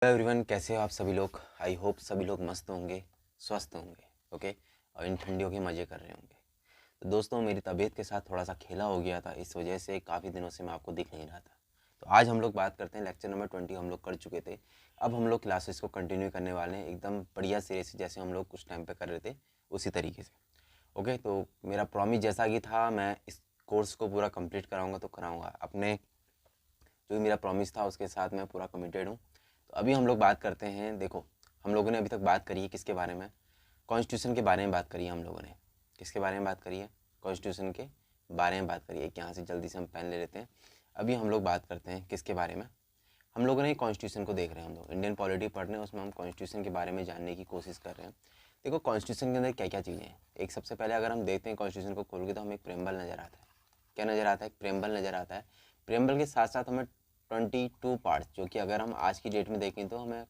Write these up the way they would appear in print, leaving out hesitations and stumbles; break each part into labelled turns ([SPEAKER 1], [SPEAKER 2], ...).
[SPEAKER 1] Hello everyone, कैसे हो आप सभी लोग। आई होप सभी लोग मस्त होंगे, स्वस्थ होंगे। ओके, और इन ठंडियों के मज़े कर रहे होंगे। तो दोस्तों, मेरी तबीयत के साथ थोड़ा सा खेला हो गया था, इस वजह से काफ़ी दिनों से मैं आपको दिख नहीं रहा था। तो आज हम लोग बात करते हैं, लेक्चर नंबर 20 हम लोग कर चुके थे। अब हम लोग क्लासेस को कंटिन्यू करने वाले हैं एकदम बढ़िया सिरे से, जैसे हम लोग कुछ टाइम पे कर रहे थे उसी तरीके से। ओके, तो मेरा प्रॉमिस जैसा कि था, मैं इस कोर्स को पूरा कंप्लीट कराऊंगा तो कराऊंगा। अपने जो भी मेरा प्रॉमिस था उसके साथ मैं पूरा कमिटेड हूँ। तो अभी हम लोग बात करते हैं। देखो, हम लोगों ने अभी तक बात करी है किसके बारे में, कॉन्स्टिट्यूशन के बारे में बात करी है हम लोगों ने। किसके बारे में बात करी है? कॉन्स्टिट्यूशन के बारे में बात करी है। यहाँ से जल्दी से हम पेन ले लेते हैं। अभी हम लोग बात करते हैं किसके बारे में। हम लोगों ने कॉन्स्टिट्यूशन को देख रहे हैं, हम लोग इंडियन पॉलिटी पढ़ रहे हैं, उसमें हम कॉन्स्टिट्यूशन के बारे में जानने की कोशिश कर रहे हैं। देखो, कॉन्स्टिट्यूशन के अंदर क्या क्या चीज़ें हैं। एक सबसे पहले अगर हम देखते हैं कॉन्स्टिट्यूशन को खोल के, तो हमें एक प्रेम्बल नज़र आता है। क्या नज़र आता है? एक प्रेम्बल नज़र आता है। प्रेम्बल के साथ साथ हमें 22 पार्ट्स, जो कि अगर हम आज की डेट में देखें तो हमें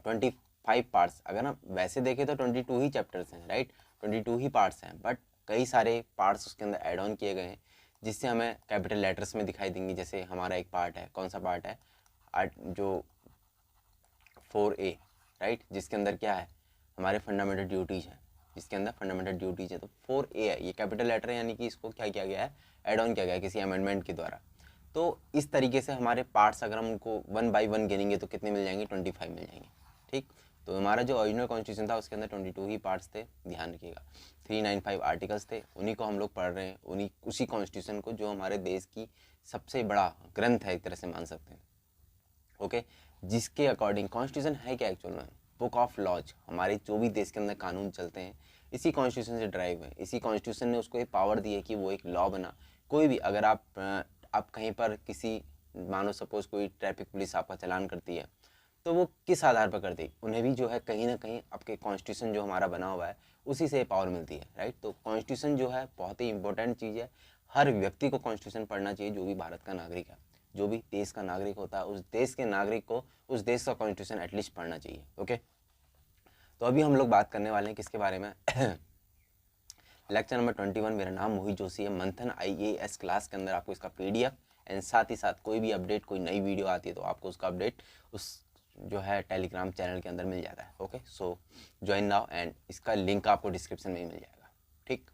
[SPEAKER 1] 25 पार्ट्स, अगर हम वैसे देखें तो 22 ही चैप्टर्स हैं, राइट। 22 ही पार्ट्स हैं, बट कई सारे पार्ट्स उसके अंदर ऐड ऑन किए गए हैं, जिससे हमें कैपिटल लेटर्स में दिखाई देंगी। जैसे हमारा एक पार्ट है, कौन सा पार्ट है? जो 4A, राइट, जिसके अंदर क्या है? हमारे फंडामेंटल ड्यूटीज़ हैं, जिसके अंदर फंडामेंटल ड्यूटीज़ है। तो 4A है, ये कैपिटल लेटर है, यानी कि इसको क्या किया गया है? ऐड ऑन किया गया है किसी अमेंडमेंट के द्वारा। तो इस तरीके से हमारे पार्ट्स अगर हम उनको 1 बाई 1 गिनेंगे तो कितने मिल जाएंगे? 25 मिल जाएंगे। ठीक, तो हमारा जो ओरिजिनल कॉन्स्टिट्यूशन था उसके अंदर 22 ही पार्ट्स थे, ध्यान रखिएगा। 395 आर्टिकल्स थे, उन्हीं को हम लोग पढ़ रहे हैं, उसी कॉन्स्टिट्यूशन को, जो हमारे देश की सबसे बड़ा ग्रंथ है, एक तरह से मान सकते हैं। ओके, जिसके अकॉर्डिंग कॉन्स्टिट्यूशन है क्या एक्चुअल में? Book of laws. हमारे जो भी देश के अंदर कानून चलते हैं, इसी कॉन्स्टिट्यूशन से ड्राइव है। इसी कॉन्स्टिट्यूशन ने उसको एक पावर दी है कि वो एक लॉ बना। कोई भी, अगर आप कहीं पर किसी, मानो सपोज कोई ट्रैफिक पुलिस आपका चालान करती है, तो वो किस आधार पर करती है? उन्हें भी जो है कहीं ना कहीं आपके कॉन्स्टिट्यूशन जो हमारा बना हुआ है उसी से पावर मिलती है, राइट। तो कॉन्स्टिट्यूशन जो है बहुत ही इंपॉर्टेंट चीज़ है। हर व्यक्ति को कॉन्स्टिट्यूशन पढ़ना चाहिए, जो भी भारत का नागरिक है, जो भी देश का नागरिक होता है, उस देश के नागरिक को उस देश का कॉन्स्टिट्यूशन एटलीस्ट पढ़ना चाहिए। ओके, तो अभी हम लोग बात करने वाले हैं किसके बारे में? Lecture number 21। मेरा नाम मोहित जोशी है। मंथन IAS क्लास के अंदर आपको इसका PDF एंड साथ ही साथ कोई भी अपडेट, कोई नई वीडियो आती है तो आपको उसका अपडेट उस जो है टेलीग्राम चैनल के अंदर मिल जाता है। Okay, so join now, and इसका लिंक आपको डिस्क्रिप्शन में ही मिल जाएगा। ठीक,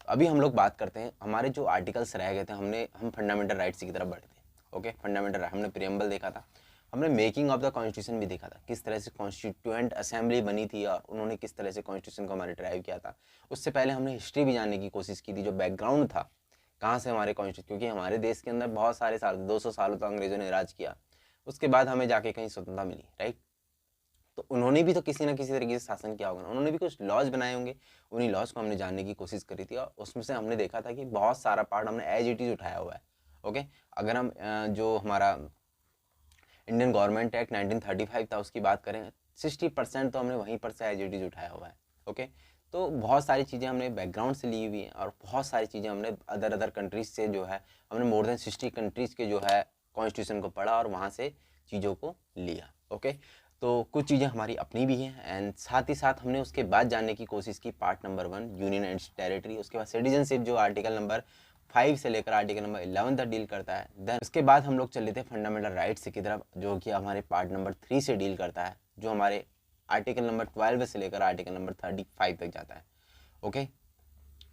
[SPEAKER 1] अभी हम लोग बात करते हैं हमारे जो आर्टिकल्स रह गए थे। हम फंडामेंटल राइट्स की तरफ बढ़े थे। ओके, फंडामेंटल हमने प्रियम्बल देखा था, हमने मेकिंग ऑफ द कॉन्स्टिट्यूशन भी देखा था, किस तरह से कॉन्स्टिट्यूएंट असेंबली बनी थी और उन्होंने किस तरह से कॉन्स्टिट्यूशन को हमारे ड्राइव किया था। उससे पहले हमने हिस्ट्री भी जानने की कोशिश की थी, जो बैकग्राउंड था, कहाँ से हमारे कॉन्स्टिट्यूशन, क्योंकि हमारे देश के अंदर बहुत सारे साल, 200 सालों तक अंग्रेजों ने राज किया, उसके बाद हमें जाके कहीं स्वतंत्रता मिली, राइट। तो उन्होंने भी तो किसी ना किसी तरीके से शासन किया होगा, उन्होंने भी कुछ लॉज बनाए होंगे। उन्हीं लॉज को हमने जानने की कोशिश करी थी, और उसमें से हमने देखा था कि बहुत सारा पार्ट हमने एज इट इज उठाया हुआ है। ओके, अगर हम जो हमारा इंडियन गवर्नमेंट एक्ट 1935 था उसकी बात करें, 60% तो हमने वहीं पर से एज इट इज उठाया हुआ है। ओके, तो बहुत सारी चीज़ें हमने बैकग्राउंड से ली हुई हैं, और बहुत सारी चीज़ें हमने अदर कंट्रीज से जो है, हमने मोर देन 60 कंट्रीज़ के जो है कॉन्स्टिट्यूशन को पढ़ा और वहाँ से चीज़ों को लिया। ओके, तो कुछ चीज़ें हमारी अपनी भी हैं, एंड साथ ही साथ हमने उसके बाद जानने की कोशिश की part number 1, union and territory. उसके बाद सिटीजनशिप, जो आर्टिकल नंबर 5 से लेकर आर्टिकल नंबर 11 तक डील करता है। देन उसके बाद हम लोग चले थे फंडामेंटल राइट्स की तरफ, जो कि हमारे पार्ट नंबर 3 से डील करता है, जो हमारे आर्टिकल नंबर 12 से लेकर आर्टिकल नंबर 35 तक जाता है। ओके,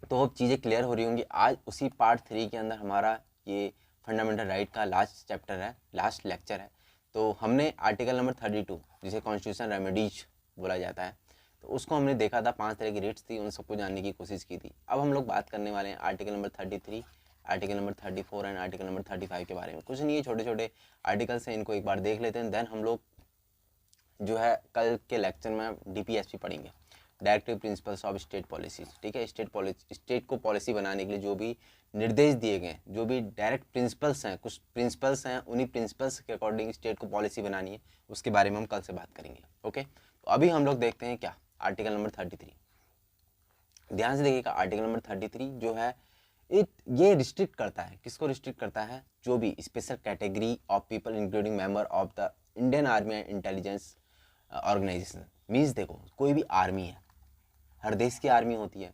[SPEAKER 1] तो अब चीज़ें क्लियर हो रही होंगी। आज उसी पार्ट 3 के अंदर हमारा ये फंडामेंटल राइट का लास्ट चैप्टर है, लास्ट लेक्चर है। तो हमने आर्टिकल नंबर 32, जिसे कॉन्स्टिट्यूशन रेमेडीज बोला जाता है, तो उसको हमने देखा था। 5 तरह की रेट्स थी, उन सबको जानने की कोशिश की थी। अब हम लोग बात करने वाले हैं article number 33, article number 34 and article number 35 के बारे में। कुछ नहीं है, छोटे छोटे आर्टिकल्स हैं, इनको एक बार देख लेते हैं। देन हम लोग जो है कल के लेक्चर में DPSP पढ़ेंगे, directive principles of state policies. ठीक है, स्टेट को पॉलिसी बनाने के लिए जो भी निर्देश दिए गए, जो भी डायरेक्ट प्रिंसिपल्स हैं, कुछ प्रिंसिपल्स हैं, उन्हीं प्रिंसिपल्स के अकॉर्डिंग स्टेट को पॉलिसी बनानी है, उसके बारे में हम कल से बात करेंगे। ओके, तो अभी हम लोग देखते हैं क्या, आर्टिकल नंबर 33। ध्यान से देखिएगा, आर्टिकल नंबर 33 जो है, ये रिस्ट्रिक्ट करता है, किसको रिस्ट्रिक्ट करता है? जो भी special category of people including member of the Indian Army and intelligence organisation. Means देखो, कोई भी आर्मी है, हर देश की आर्मी होती है,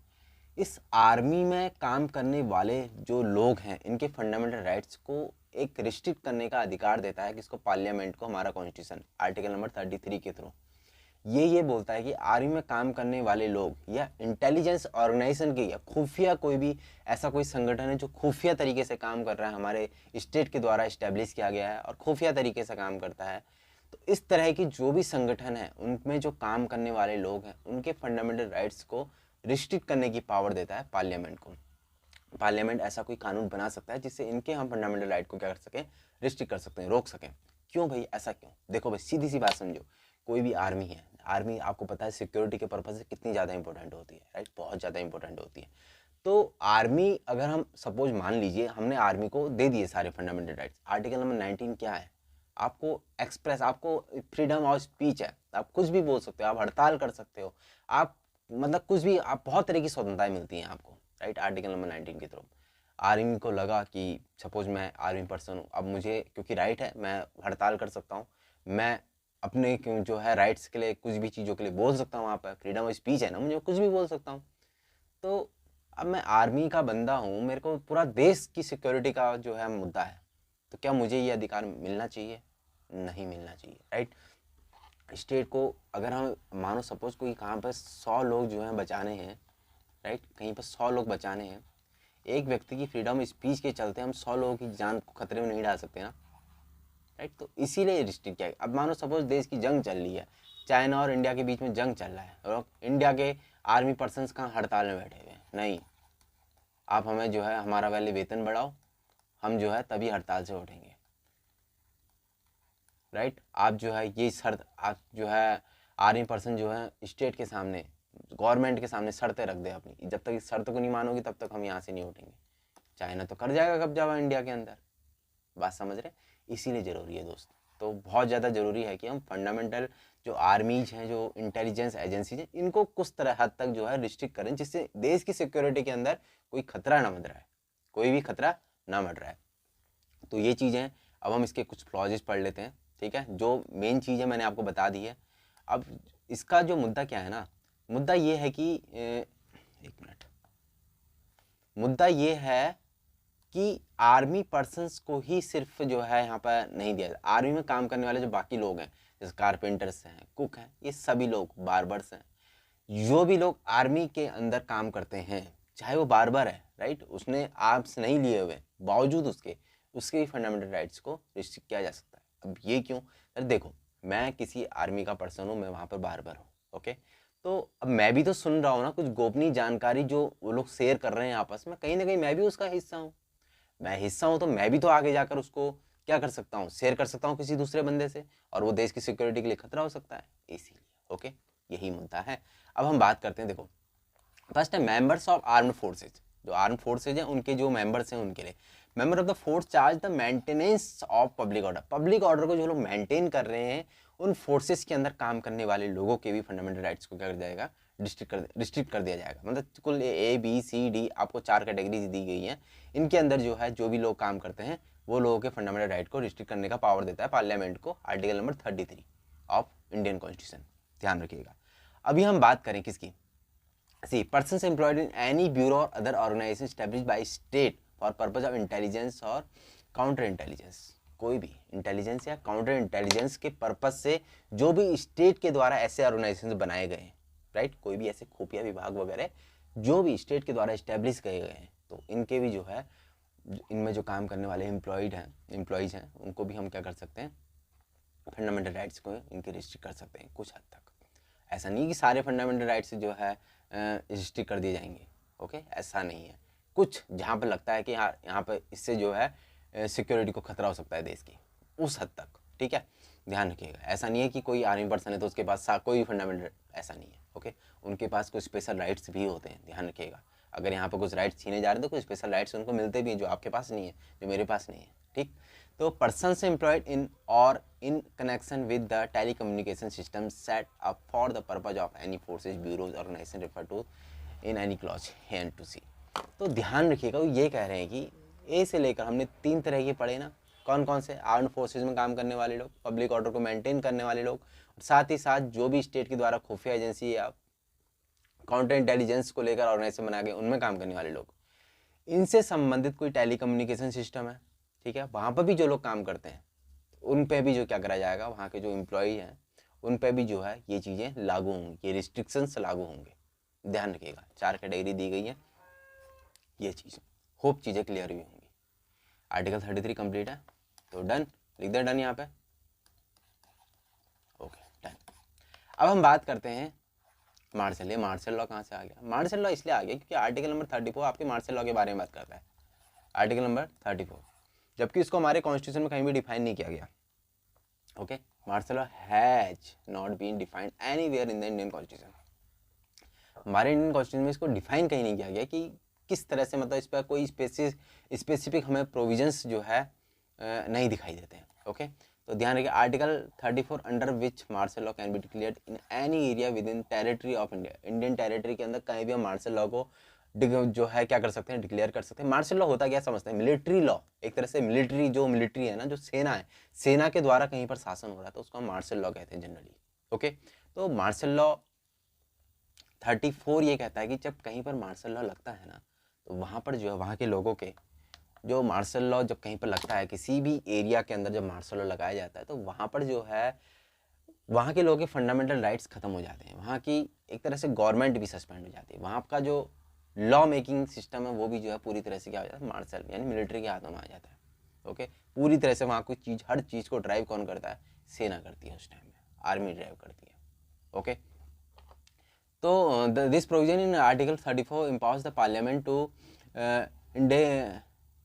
[SPEAKER 1] इस आर्मी में काम करने वाले जो लोग हैं, इनके फंडामेंटल राइट्स को एक रिस्ट्रिक्ट करने का अधिकार देता है किसको, पार्लियामेंट को, हमारा कॉन्स्टिट्यूशन आर्टिकल नंबर 33 के थ्रू। ये बोलता है कि आर्मी में काम करने वाले लोग या इंटेलिजेंस ऑर्गेनाइजेशन के या खुफिया कोई भी ऐसा कोई संगठन है जो खुफिया तरीके से काम कर रहा है, हमारे स्टेट के द्वारा इस्टेब्लिश किया गया है और खुफिया तरीके से काम करता है, तो इस तरह की जो भी संगठन है उनमें जो काम करने वाले लोग हैं उनके फंडामेंटल राइट्स को रिस्ट्रिक्ट करने की पावर देता है पार्लियामेंट को। पार्लियामेंट ऐसा कोई कानून बना सकता है जिससे इनके हम फंडामेंटल राइट को क्या कर सकें, रिस्ट्रिक्ट कर सकते हैं, रोक सकें। क्यों भाई, ऐसा क्यों? देखो भाई, सीधी सी बात समझो, कोई भी आर्मी है, आर्मी आपको पता है सिक्योरिटी के पर्पज से कितनी ज़्यादा इंपॉर्टेंट होती है, राइट, बहुत ज़्यादा इंपॉर्टेंट होती है। तो आर्मी, अगर हम सपोज मान लीजिए हमने आर्मी को दे दिए सारे फंडामेंटल राइट्स, आर्टिकल नंबर 19 क्या है, आपको एक्सप्रेस, आपको फ्रीडम ऑफ स्पीच है, आप कुछ भी बोल सकते हो, आप हड़ताल कर सकते हो, आप मतलब कुछ भी, आप बहुत तरह की स्वतंत्रताएं मिलती हैं आपको, राइट, आर्टिकल नंबर 19 के थ्रू। आर्मी को लगा कि सपोज मैं आर्मी पर्सन हूँ, अब मुझे क्योंकि राइट है, मैं हड़ताल कर सकता हूँ, मैं अपने जो है राइट्स के लिए कुछ भी चीज़ों के लिए बोल सकता हूँ, वहाँ पर फ्रीडम ऑफ स्पीच है ना, मुझे कुछ भी बोल सकता हूँ। तो अब मैं आर्मी का बंदा हूँ, मेरे को पूरा देश की सिक्योरिटी का जो है मुद्दा है, तो क्या मुझे ये अधिकार मिलना चाहिए? नहीं मिलना चाहिए, राइट। स्टेट को अगर हम मानो सपोज कोई कहाँ पर 100 लोग जो हैं बचाने हैं, राइट, कहीं पर 100 लोग बचाने हैं, एक व्यक्ति की फ्रीडम स्पीच के चलते हम 100 लोगों की जान को खतरे में नहीं डाल सकते ना, राइट। तो इसीलिए रिस्ट्रिक्ट किया। अब मानो सपोज देश की जंग चल रही है, चाइना और इंडिया के बीच में जंग चल रहा है और इंडिया के आर्मी पर्सनस कहाँ हड़ताल में बैठे हुए हैं, नहीं, आप हमें जो है हमारा वाले वेतन बढ़ाओ, हम जो है तभी हड़ताल से उठेंगे, राइट। आप जो है ये शर्त, आप जो है आर्मी पर्सन जो है स्टेट के सामने, गवर्नमेंट के सामने शर्तें रख दे अपनी, जब तक इस शर्त को नहीं मानोगी तब तक हम यहाँ से नहीं उठेंगे। चाइना तो कर जाएगा कब्जा इंडिया के अंदर, बात समझ रहे? इसीलिए ज़रूरी है दोस्त, तो बहुत ज़्यादा ज़रूरी है कि हम फंडामेंटल जो आर्मीज हैं, जो इंटेलिजेंस एजेंसीज हैं, इनको कुछ तरह हद तक जो है रिस्ट्रिक्ट करें, जिससे देश की सिक्योरिटी के अंदर कोई खतरा ना मंड रहा है, कोई भी खतरा ना मंड रहा है। तो ये चीज़ें हैं। अब हम इसके कुछ क्लॉजेस पढ़ लेते हैं, ठीक है, जो मेन चीज़ है मैंने आपको बता दी है। अब इसका जो मुद्दा क्या है ना, मुद्दा ये है कि एक मिनट, मुद्दा ये है कि आर्मी पर्सन्स को ही सिर्फ जो है यहाँ पर नहीं दिया जाता, आर्मी में काम करने वाले जो बाकी लोग हैं, जैसे कारपेंटर्स हैं, कुक हैं, ये सभी लोग, बार्बर्स हैं, जो भी लोग आर्मी के अंदर काम करते हैं, चाहे वो बार्बर है, राइट, उसने आर्म्स नहीं लिए हुए, बावजूद उसके भी फंडामेंटल राइट्स को रिस्ट्रिक्ट किया जा सकता है। अब ये क्यों? सर देखो, मैं किसी आर्मी का पर्सन हूँ, मैं वहाँ पर बार्बर हूँ, ओके, तो अब मैं भी तो सुन रहा हूँ ना कुछ गोपनीय जानकारी जो वो लोग शेयर कर रहे हैं आपस में, कहीं ना कहीं मैं भी उसका हिस्सा हूँ, मैं हिस्सा हूँ, तो मैं भी तो आगे जाकर उसको क्या कर सकता हूँ, शेयर कर सकता हूँ किसी दूसरे बंदे से, और वो देश की सिक्योरिटी के लिए खतरा हो सकता है, इसीलिए, ओके, यही मुद्दा है। अब हम बात करते हैं, देखो, फर्स्ट है मेंबर्स ऑफ आर्म्ड फोर्सेज, जो आर्म फोर्सेज हैं उनके जो मेंबर्स हैं उनके लिए, member of the force charge the maintenance of public order, public order को जो लोग मेंटेन कर रहे हैं, उन फोर्सेस के अंदर काम करने वाले लोगों के भी फंडामेंटल राइट्स को क्या कर जाएगा, रिस्ट्रिक्ट कर दिया जाएगा। मतलब कुल ABCD आपको 4 कैटेगरीज दी गई हैं, इनके अंदर जो है जो भी लोग काम करते हैं वो लोगों के फंडामेंटल राइट को रिस्ट्रिक्ट करने का पावर देता है पार्लियामेंट को, article number 33 of Indian constitution, ध्यान रखिएगा। अभी हम बात करें किसकी, See, persons employed in any bureau or other organization established by state for purpose of intelligence or counter intelligence, कोई भी इंटेलिजेंस या काउंटर इंटेलिजेंस के पर्पज से जो भी स्टेट के द्वारा ऐसे ऑर्गेनाइजेशन बनाए गए हैं, राइट, कोई भी ऐसे खुफिया विभाग वगैरह जो भी स्टेट के द्वारा इस्टेब्लिश किए गए हैं, तो इनके भी जो है, इनमें जो काम करने वाले एम्प्लॉयज़ हैं उनको भी हम क्या कर सकते हैं, फंडामेंटल राइट्स को इनके रिस्ट्रिक्ट कर सकते हैं कुछ हद तक। ऐसा नहीं कि सारे फंडामेंटल राइट्स जो है रिस्ट्रिक्ट कर दिए जाएंगे, ओके, ऐसा नहीं है, कुछ जहाँ पर लगता है कि यहाँ पर इससे जो है सिक्योरिटी को खतरा हो सकता है देश की, उस हद तक, ठीक है, ध्यान रखिएगा। ऐसा नहीं है कि कोई आर्मी पर्सन है तो उसके पास कोई फंडामेंटल, ऐसा नहीं है, ओके, उनके पास कुछ स्पेशल राइट्स भी होते हैं, ध्यान रखिएगा। अगर यहाँ पर कुछ राइट्स छीने जा रहे हैं तो कुछ स्पेशल राइट्स उनको मिलते भी हैं जो आपके पास नहीं है, जो मेरे पास नहीं है, ठीक। तो पर्सन्स एम्प्लॉयड इन और in connection with the telecommunication system set up for the purpose of any forces, bureaus, organization referred to in any clause here to see। तो ध्यान रखिएगा, वो ये कह रहे हैं कि ए से लेकर हमने 3 तरह के पढ़े ना, कौन कौन से, आर्म्ड फोर्सेज में काम करने वाले लोग, पब्लिक ऑर्डर को मेंटेन करने वाले लोग, साथ ही साथ जो भी स्टेट के द्वारा खुफिया एजेंसी या काउंटर इंटेलिजेंस को लेकर ऑर्गेनाइजेशन बना के उनमें काम करने वाले लोग, इनसे संबंधित कोई टेलीकम्युनिकेशन सिस्टम है, ठीक है, वहाँ पर भी जो लोग काम करते हैं उन पे भी जो क्या करा जाएगा, वहाँ के जो एम्प्लॉई हैं उन पे भी जो है ये चीज़ें लागू होंगी, ये रिस्ट्रिक्शंस लागू होंगे। ध्यान रखिएगा, 4 कैटेगरी दी गई है, ये चीज़ होप चीज़ें क्लियर भी होंगी। आर्टिकल 33 कंप्लीट है, तो डन, लिख दे डन यहाँ पे। Okay done. अब हम बात करते हैं मार्शल। ये मार्शल लॉ कहाँ से आ गया? मार्शल लॉ इसलिए आ गया क्योंकि आर्टिकल नंबर 34 आपके मार्शल लॉ के बारे में बात करता है, आर्टिकल नंबर 34, जबकि इसको हमारे कॉन्स्टिट्यूशन में कहीं भी डिफाइन नहीं किया गया। Okay, martial law has not been defined anywhere in the Indian Constitution. हमारे इंडियन कॉन्स्टिट्यूशन में इसको डिफाइन कहीं नहीं किया गया कि किस तरह से, मतलब इस पर कोई स्पेसिफिक हमें प्रोविजंस जो है नहीं दिखाई देते हैं। ओके, तो ध्यान रखिए, article 34 under which martial law can be declared in any area within territory of India. Indian territory के अंदर कहीं भी हम मार्शल लॉ को जो है क्या कर सकते हैं, डिक्लेयर कर सकते हैं। मार्शल लॉ होता क्या समझते हैं? मिलिट्री लॉ, एक तरह से मिलिट्री, जो मिलिट्री है ना, जो सेना है, सेना के द्वारा कहीं पर शासन हो रहा है तो उसको हम मार्शल लॉ कहते हैं जनरली। ओके, तो मार्शल लॉ 34 ये कहता है कि जब कहीं पर मार्शल लॉ लगता है ना, तो वहाँ पर जो है वहाँ के लोगों के जो मार्शल लॉ जब कहीं पर लगता है, किसी भी एरिया के अंदर जब मार्शल लॉ लगाया जाता है, तो वहाँ पर जो है वहाँ के लोगों के फंडामेंटल राइट्स खत्म हो जाते हैं, वहाँ की एक तरह से गवर्नमेंट भी सस्पेंड हो जाती है, वहाँ का जो लॉ मेकिंग सिस्टम है वो भी जो है पूरी तरह से क्या हो जाता है, मार्शल यानी मिलिट्री के हाथों में आ जाता है। ओके, पूरी तरह से वहाँ कोई चीज़, हर चीज़ को ड्राइव कौन करता है? सेना करती है, उस टाइम में आर्मी ड्राइव करती है। ओके, तो this provision in article 34 empowers the parliament to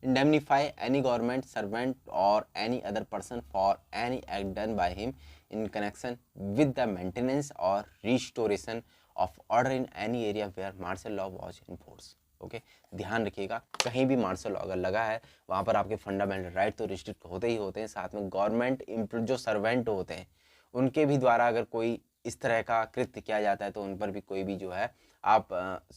[SPEAKER 1] indemnify any government servant or any other person for any act done by him in connection with the maintenance or restoration of order in any area where martial law was in force. Okay, ध्यान रखिएगा, कहीं भी martial law अगर लगा है वहाँ पर आपके फंडामेंटल राइट तो रिस्ट्रिक्ट होते ही होते हैं, साथ में गवर्नमेंट जो सर्वेंट होते हैं उनके भी द्वारा अगर कोई इस तरह का कृत्य किया जाता है तो उन पर भी कोई भी जो है आप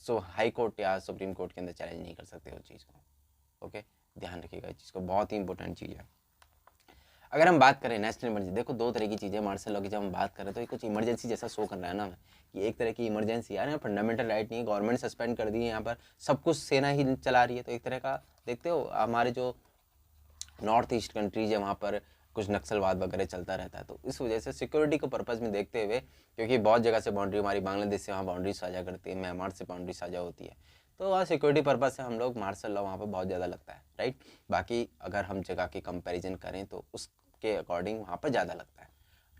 [SPEAKER 1] हाई कोर्ट या सुप्रीम कोर्ट के अंदर चैलेंज नहीं कर सकते उस चीज़ को। ओके, ध्यान रखिएगा इस चीज़ को, बहुत ही इंपॉर्टेंट चीज़ है। अगर हम बात करें नेशनल इमरजेंसी, देखो दो तरह की चीज़ें मार्शल लॉ की जब हम बात करें तो ये कुछ इमरजेंसी जैसा शो कर रहा है ना कि एक तरह की इमरजेंसी है ना, फंडामेंटल राइट नहीं है, गवर्नमेंट सस्पेंड कर दी है, यहाँ पर सब कुछ सेना ही चला रही है, तो एक तरह का देखते हो हमारे जो नॉर्थ ईस्ट कंट्रीज है वहाँ पर कुछ नक्सलवाद वगैरह चलता रहता है, तो इस वजह से सिक्योरिटी को पर्पज़ में देखते हुए, क्योंकि बहुत जगह से बाउंड्री हमारी बांग्लादेश से वहाँ बाउंड्री साझा करती है, म्यांमार से बाउंड्री साझा होती है, तो वहाँ सिक्योरिटी पर्पज़ से हम लोग मार्शल लॉ वहाँ पर बहुत ज़्यादा लगता है, राइट। बाकी अगर हम जगह की कंपेरिजन करें तो उसके अकॉर्डिंग वहाँ पर ज़्यादा लगता है,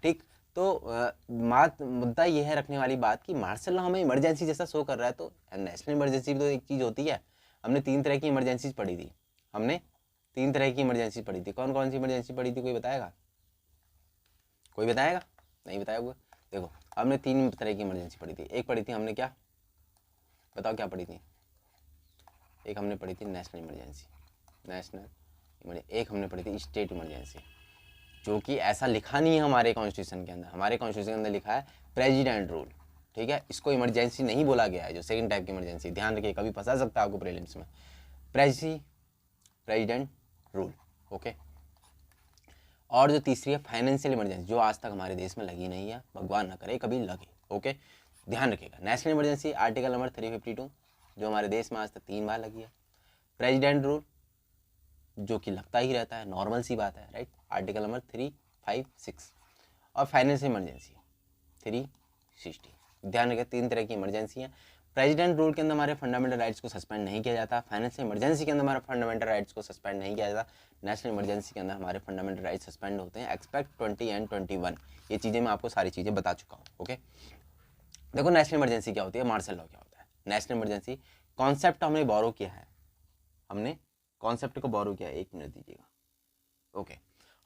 [SPEAKER 1] ठीक। तो मुद्दा ये है रखने वाली बात कि मार्शल लॉ हमें इमरजेंसी जैसा शो कर रहा है, तो नेशनल इमरजेंसी भी तो एक चीज़ होती है। हमने 3 तरह की इमरजेंसीज पढ़ी थी, हमने 3 तरह की इमरजेंसी पढ़ी थी। कौन कौन सी इमरजेंसी पढ़ी थी, कोई बताएगा? कोई बताएगा? नहीं बताया हुआ? देखो, हमने 3 तरह की इमरजेंसी पढ़ी थी। एक पढ़ी थी हमने क्या, बताओ क्या पढ़ी थी? एक हमने पढ़ी थी नेशनल इमरजेंसी, एक हमने पढ़ी थी स्टेट इमरजेंसी, जो कि ऐसा लिखा नहीं है हमारे कॉन्स्टिट्यूशन के अंदर। हमारे कॉन्स्टिट्यूशन के अंदर लिखा है प्रेसिडेंट रूल, ठीक है, इसको इमरजेंसी नहीं बोला गया है, जो सेकंड टाइप की इमरजेंसी, ध्यान रखिए, कभी फंसा सकता है आपको प्रीलिम्स में, प्रेसिडेंट रूल। ओके, और जो तीसरी है फाइनेंशियल इमरजेंसी, जो आज तक हमारे देश में लगी नहीं है, भगवान ना करे कभी लगे। ओके, ध्यान रखिएगा, नेशनल इमरजेंसी आर्टिकल नंबर 352 जो हमारे देश में आज तक 3 बार लगी है। प्रेसिडेंट रूल जो कि लगता ही रहता है, नॉर्मल सी बात है, राइट, आर्टिकल नंबर 356। और फाइनेंशियल इमरजेंसी 360। ध्यान रखिए, 3 तरह की इमरजेंसी है। प्रेसिडेंट रूल के अंदर हमारे फंडामेंटल राइट्स को सस्पेंड नहीं किया जाता, फाइनेंशियल इमरजेंसी के अंदर हमारे फंडामेंटल राइट्स को सस्पेंड नहीं किया जाता, नेशनल इमरजेंसी के अंदर हमारे फंडामेंटल राइट्स सस्पेंड होते हैं, एक्सपेक्ट 20 एंड 21। ये चीज़ें मैं आपको सारी चीज़ें बता चुका हूँ। ओके, देखो नेशनल इमरजेंसी क्या होती है, मार्शल लॉ क्या होता है। नेशनल इमरजेंसी कॉन्सेप्ट हमने बोरो किया है, हमने कॉन्सेप्ट को बोरो किया है, 1 मिनट दीजिएगा। ओके,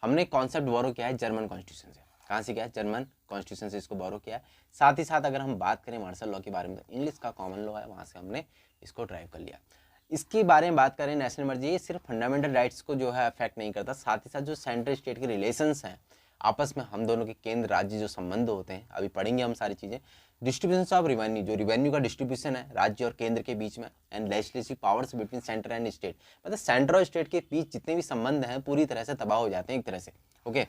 [SPEAKER 1] हमने कॉन्सेप्ट बोरो किया है जर्मन कॉन्स्टिट्यूशन से। कहाँ से किया है? जर्मन कॉन्स्टिट्यूशन से इसको बोरो किया है। साथ ही साथ अगर हम बात करें मार्शल लॉ के बारे में, तो इंग्लिश का कॉमन लॉ है, वहाँ से हमने इसको ड्राइव कर लिया। इसके बारे में बात करें, नेशनल इमरजेंसी ये सिर्फ फंडामेंटल राइट्स को जो है अफेक्ट नहीं करता, साथ ही साथ जो सेंट्रल स्टेट के रिलेशंस हैं आपस में, हम दोनों के केंद्र राज्य जो संबंध होते हैं, अभी पढ़ेंगे हम सारी चीज़ें। डिस्ट्रीब्यूशन ऑफ रिवेन्यू, जो रिवेन्यू का डिस्ट्रीब्यूशन है राज्य और केंद्र के बीच में, and legislative powers between centre and state, मतलब सेंटर और स्टेट के बीच जितने भी संबंध हैं पूरी तरह से तबाह हो जाते हैं एक तरह से। ओके,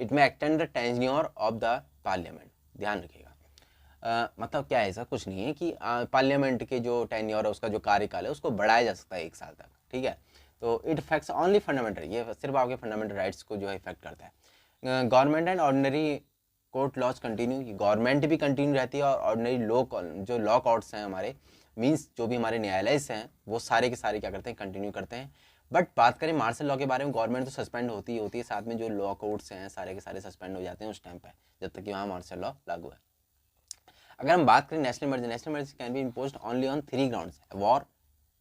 [SPEAKER 1] इट में extend the tenure of the parliament. ध्यान रखिएगा, मतलब क्या है, ऐसा कुछ नहीं है कि पार्लियामेंट के जो टेन्योर है, उसका जो कार्यकाल है उसको बढ़ाया जा सकता है 1 साल तक, ठीक है। तो इट इफेक्ट्स ओनली फंडामेंटल, ये सिर्फ आपके फंडामेंटल राइट्स को जो है इफेक्ट करता है। Government and ordinary court laws continue, government भी कंटिन्यू रहती है और ऑर्डिनरी जो लॉ कोर्ट्स हैं हमारे, मीन्स जो भी हमारे न्यायालय हैं वो सारे के सारे क्या करते हैं, कंटिन्यू करते हैं। बट बात करें मार्शल लॉ के बारे में, गवर्नमेंट तो सस्पेंड होती है, साथ में जो लॉ कोर्ट्स हैं सारे के सारे सस्पेंड हो जाते हैं उस टाइम पे, जब तक कि वहाँ मार्शल लॉ लागू है। अगर हम बात करें national emergency can be imposed only on 3 grounds, war,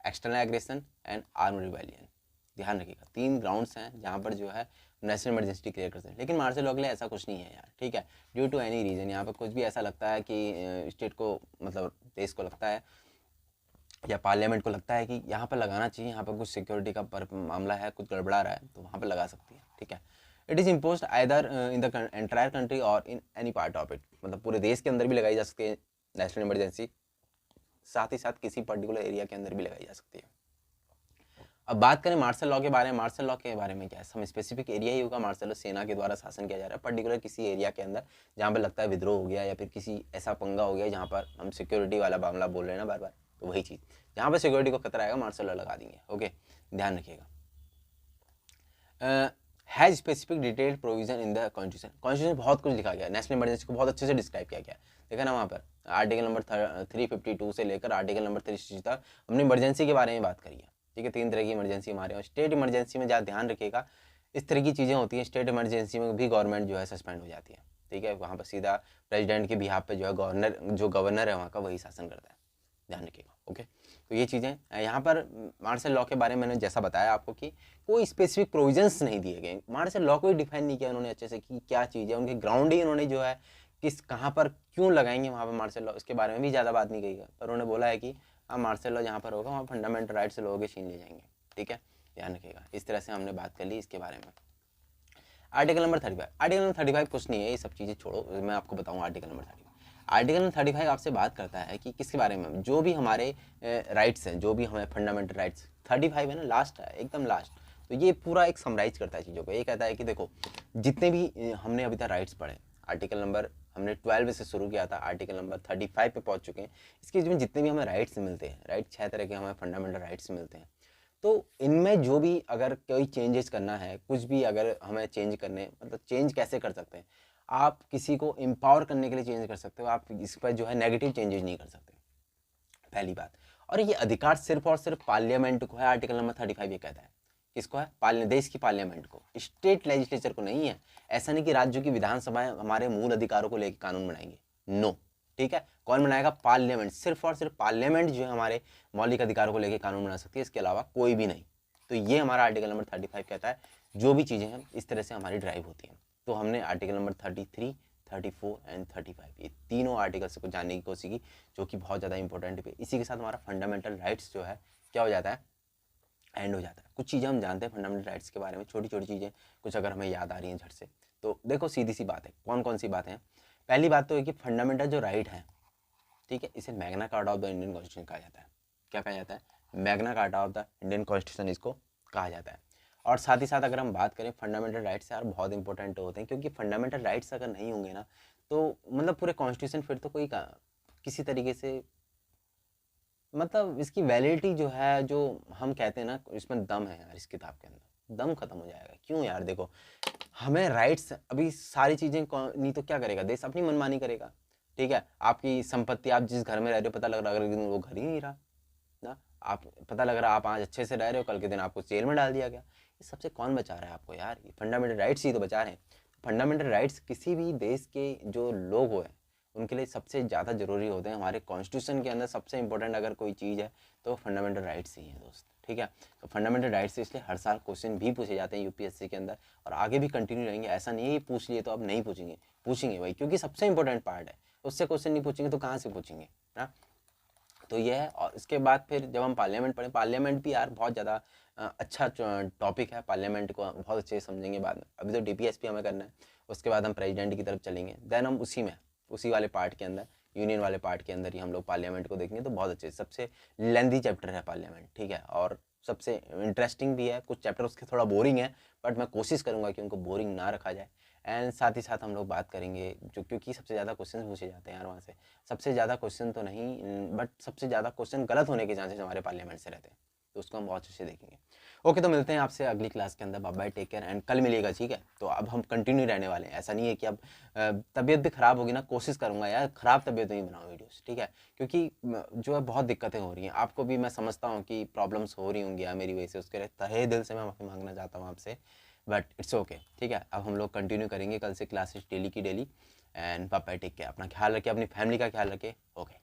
[SPEAKER 1] external aggression and arm rebellion. ध्यान रखिएगा 3 ग्राउंड्स हैं जहाँ पर जो है नेशनल इमरजेंसी डिक्लेयर करते हैं। लेकिन मार्शल लॉ के लिए ऐसा कुछ नहीं है यार, ठीक है, ड्यू टू एनी रीजन। यहाँ पर कुछ भी ऐसा लगता है कि स्टेट को, मतलब देश को लगता है या पार्लियामेंट को लगता है कि यहाँ पर लगाना चाहिए, यहाँ पर कुछ सिक्योरिटी का मामला है, कुछ गड़बड़ा रहा है, तो वहाँ पर लगा सकती है, ठीक है। It is impose either in the entire country or in any part of it, मतलब पूरे देश के अंदर भी लगाई जा सकती है नेशनल इमरजेंसी, साथ ही साथ किसी पर्टिकुलर एरिया के अंदर भी लगाई जा सकती है। अब बात करें मार्शल लॉ के बारे में, मार्शल लॉ के बारे में क्या है, हम स्पेसिफिक एरिया ही होगा, मार्शल लॉ सेना के द्वारा शासन किया जा रहा है पर्टिकुलर किसी एरिया के अंदर जहाँ पर लगता है विद्रोह हो गया या फिर किसी ऐसा पंगा हो गया जहाँ पर हम सिक्योरिटी वाला मामला बोल रहे हैं ना बार बार, तो वही चीज़ जहाँ पर सिक्योरिटी को खतरा आएगा मार्शल लॉ लगा देंगे। ओके, ध्यान रखिएगा। Has specific detailed provision in the constitution बहुत कुछ लिखा गया है, नेशनल इमरजेंसी को बहुत अच्छे से डिस्क्राइब किया गया है। देखा ना वहाँ पर आर्टिकल नंबर 352 से लेकर आर्टिकल नंबर 360 तक हमने इमरजेंसी के बारे में बात करी है, ठीक है। 3 तरह की इमरजेंसी हमारे, और स्टेट इमरजेंसी में ज़्यादा ध्यान रखिएगा, इस तरह की चीज़ें होती हैं। स्टेट इमरजेंसी में भी गवर्नमेंट जो है सस्पेंड हो जाती है, ठीक है। वहाँ पर सीधा प्रेसिडेंट के बिहाफ पे जो है गवर्नर है वहाँ का वही शासन करता है, ध्यान रखिएगा। ओके, तो ये चीज़ें यहाँ पर मार्शल लॉ के बारे में मैंने जैसा बताया आपको कि कोई स्पेसिफिक प्रोविजंस नहीं दिए गए, मार्शल लॉ को ही डिफाइन नहीं किया उन्होंने अच्छे से कि क्या चीज़ है, उनके ग्राउंड ही उन्होंने जो है किस कहाँ पर क्यों लगाएंगे वहाँ पर मार्शल लॉ, इसके बारे में भी ज़्यादा बात नहीं कही है। पर उन्होंने बोला है कि हाँ मार्शल लॉ जहाँ पर होगा वहाँ फंडामेंटल राइट्स लोगों के छीन ले जाएंगे, ठीक है, ध्यान रखिएगा। इस तरह से हमने बात कर ली इसके बारे में। आर्टिकल नंबर 35, आर्टिकल नंबर 35 कुछ नहीं है, ये सब चीज़ें छोड़ो, मैं आपको बताऊँ आर्टिकल नंबर 35। आर्टिकल नंबर 35 आपसे बात करता है कि किसके बारे में, जो भी हमारे राइट्स हैं, जो भी हमें फंडामेंटल राइट्स, 35 है ना, लास्ट है, एकदम लास्ट। तो ये पूरा एक समराइज करता है चीज़ों को। ये कहता है कि देखो जितने भी हमने अभी तक राइट्स पढ़े, आर्टिकल नंबर हमने 12 से शुरू किया था, आर्टिकल नंबर 35 पे पहुंच चुके हैं। इसके में जितने भी हमें राइट्स मिलते हैं, राइट 6 तरह के हमें फंडामेंटल राइट्स मिलते हैं, तो इनमें जो भी अगर कोई चेंजेस करना है, कुछ भी अगर हमें चेंज करने, मतलब चेंज कैसे कर सकते हैं, आप किसी को एम्पावर करने के लिए चेंज कर सकते हो, आप इस पर जो है नेगेटिव चेंजेस नहीं कर सकते, पहली बात। और ये अधिकार सिर्फ और सिर्फ पार्लियामेंट को है, आर्टिकल नंबर 35 ये कहता है। किसको है? देश की पार्लियामेंट को, स्टेट लेजिस्लेचर को नहीं है। ऐसा नहीं कि राज्यों की विधानसभाएं हमारे मूल अधिकारों को लेकर कानून बनाएंगे, नो, ठीक है। कौन बनाएगा? पार्लियामेंट, सिर्फ और सिर्फ पार्लियामेंट जो है हमारे मौलिक अधिकारों को लेकर कानून बना सकती है, इसके अलावा कोई भी नहीं। तो ये हमारा आर्टिकल नंबर 35 कहता है, जो भी चीज़ें हैं इस तरह से हमारी ड्राइव होती हैं। तो हमने आर्टिकल नंबर 33, 34 एंड 35 ये तीनों आर्टिकल्स को जानने की कोशिश की, जो कि बहुत ज़्यादा इंपॉर्टेंट है। इसी के साथ हमारा फंडामेंटल राइट्स जो है क्या हो जाता है, एंड हो जाता है। कुछ चीज़ें हम जानते हैं फंडामेंटल राइट्स के बारे में, छोटी छोटी चीज़ें कुछ अगर हमें याद आ रही हैं झट से, तो देखो सीधी सी बात है, कौन कौन सी बातें हैं। पहली बात तो है कि फंडामेंटल जो राइट है, ठीक है, इसे Magna carta of the Indian constitution कहा जाता है। क्या कहा जाता है? Magna carta of the Indian constitution इसको कहा जाता है। और साथ ही साथ अगर हम बात करें फंडामेंटल राइट्स यार बहुत इंपॉर्टेंट होते हैं, क्योंकि फंडामेंटल राइट्स अगर नहीं होंगे ना, तो मतलब पूरे कॉन्स्टिट्यूशन फिर तो कोई किसी तरीके से, मतलब इसकी वैलिडिटी जो है, जो हम कहते हैं ना, इसमें दम है यार, इस किताब के अंदर दम खत्म हो जाएगा। क्यों यार? देखो हमें राइट्स, अभी सारी चीज़ें नहीं तो क्या करेगा देश? अपनी मनमानी करेगा, ठीक है। आपकी संपत्ति, आप जिस घर में रह रहे हो, पता लग रहा है अगले दिन वो घर ही नहीं रहा ना, आप पता लग रहा है आप आज अच्छे से रह रहे हो, कल के दिन आपको जेल में डाल दिया गया। इस सबसे कौन बचा रहा है आपको यार? ये फंडामेंटल राइट्स ही तो बचा रहे हैं। फंडामेंटल राइट्स किसी भी देश के जो लोग हुए उनके लिए सबसे ज़्यादा ज़रूरी होते हैं। हमारे कॉन्स्टिट्यूशन के अंदर सबसे इंपॉर्टेंट अगर कोई चीज़ है तो फंडामेंटल राइट्स ही हैं दोस्त, ठीक है। तो फंडामेंटल राइट्स से इसलिए हर साल क्वेश्चन भी पूछे जाते हैं यूपीएससी के अंदर, और आगे भी कंटिन्यू रहेंगे। ऐसा नहीं है पूछ लिए तो अब नहीं पूछेंगे, पूछेंगे भाई, क्योंकि सबसे इंपॉर्टेंट पार्ट है, उससे क्वेश्चन नहीं पूछेंगे तो कहाँ से पूछेंगे ना। तो ये है। और इसके बाद फिर जब हम पार्लियामेंट पढ़ें, पार्लियामेंट भी यार बहुत ज़्यादा अच्छा टॉपिक है, पार्लियामेंट को बहुत अच्छे से समझेंगे बाद में। अभी तो डीपीएसपी हमें करना है, उसके बाद हम प्रेसिडेंट की तरफ चलेंगे, देन हम उसी वाले पार्ट के अंदर, यूनियन वाले पार्ट के अंदर ही हम लोग पार्लियामेंट को देखेंगे। तो बहुत अच्छे, सबसे लेंथी चैप्टर है पार्लियामेंट, ठीक है, और सबसे इंटरेस्टिंग भी है। कुछ चैप्टर उसके थोड़ा बोरिंग है, बट मैं कोशिश करूँगा कि उनको बोरिंग ना रखा जाए। एंड साथ ही साथ हम लोग बात करेंगे जो, क्योंकि सबसे ज़्यादा क्वेश्चन पूछे जाते हैं यार वहाँ से, सबसे ज़्यादा क्वेश्चन तो नहीं, बट सबसे ज़्यादा क्वेश्चन गलत होने के चांसेस हमारे पार्लियामेंट से रहते हैं, तो उसको हम बहुत अच्छे से देखेंगे। ओके, तो मिलते हैं आपसे अगली क्लास के अंदर। Bye bye, take care, and कल मिलेगा, ठीक है। तो अब हम कंटिन्यू रहने वाले हैं, ऐसा नहीं है कि अब तबीयत भी ख़राब होगी ना, कोशिश करूंगा यार ख़राब तबीयत नहीं बनाऊँ वीडियोस, ठीक है। क्योंकि जो है बहुत दिक्कतें हो रही हैं, आपको भी मैं समझता हूँ कि प्रॉब्लम्स हो रही होंगी यार मेरी वजह से, उसके लिए तहे दिल से मैं माफ़ी मांगना चाहता हूँ आपसे, बट इट्स ओके, ठीक है। अब हम लोग कंटिन्यू करेंगे कल से क्लासेस डेली की daily. And bye bye, take care, अपना ख्याल रखिए, अपनी फैमिली का ख्याल रखिए। ओके।